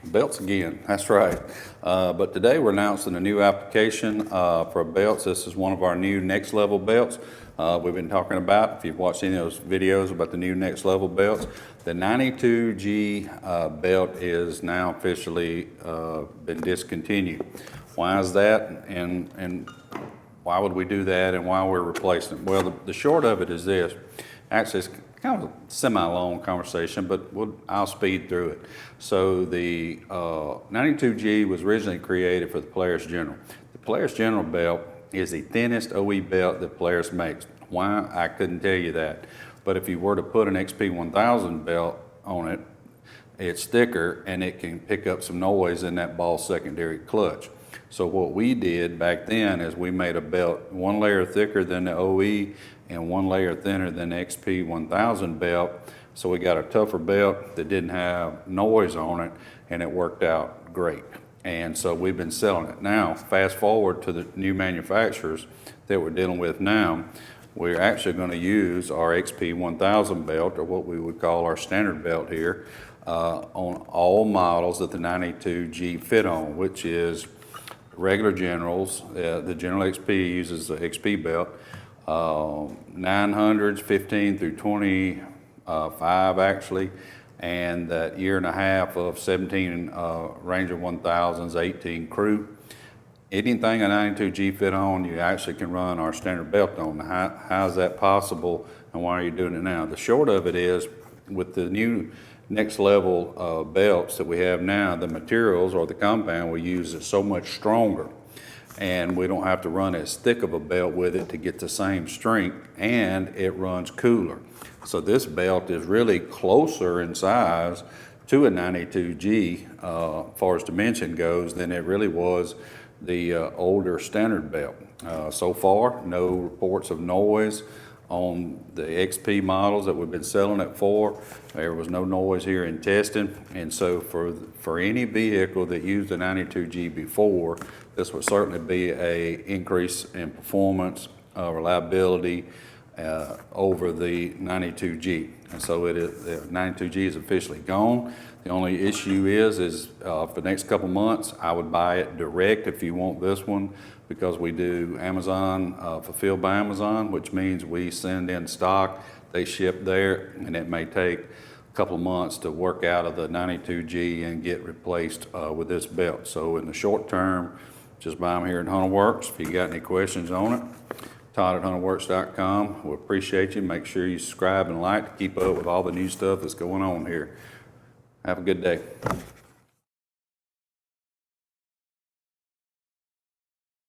Belts again, that's right. But today we're announcing a new application for belts. This is one of our new next level belts. We've been talking about, if you've watched any of those videos about the new next level belts, the 92G belt is now officially been discontinued. Why is that, and why would we do that, and why we're replacing it? Well, the short of it is this. Actually, it's kind of a semi-long conversation, but I'll speed through it. So the 92G was originally created for the Polaris General. The Polaris General belt is the thinnest OE belt that Polaris makes. Why? I couldn't tell you that. But if you were to put an XP1000 belt on it, it's thicker and it can pick up some noise in that ball secondary clutch. So what we did back then is we made a belt one layer thicker than the OE and one layer thinner than the XP1000 belt. So we got a tougher belt that didn't have noise on it, and it worked out great. And so we've been selling it. Now, fast forward to the new manufacturers that we're dealing with now, we're actually going to use our XP1000 belt, or what we would call our standard belt here, on all models that the 92G fit on, which is regular Generals. The General XP uses the XP belt. 900s, 15 through 25 actually, and that year and a half of 17 Ranger 1000s, 18 crew. Anything a 92G fit on, you actually can run our standard belt on. How is that possible, and why are you doing it now? The short of it is, with the new next level belts that we have now, the materials or the compound we use is so much stronger, and we don't have to run as thick of a belt with it to get the same strength, and it runs cooler. So this belt is really closer in size to a 92G as far as dimension goes than it really was the older standard belt. So far, no reports of noise on the XP models that we've been selling it for. There was no noise here in testing, and so for any vehicle that used the 92G before, this would certainly be a increase in performance, reliability over the 92G. And so the 92G is officially gone. The only issue is for the next couple months, I would buy it direct if you want this one, because we do Amazon, fulfilled by Amazon, which means we send in stock, they ship there, and it may take a couple of months to work out of the 92G and get replaced with this belt. So in the short term, just buy them here at Hunterworks. If you got any questions on it, Todd at Hunterworks.com. We appreciate you. Make sure you subscribe and like to keep up with all the new stuff that's going on here. Have a good day.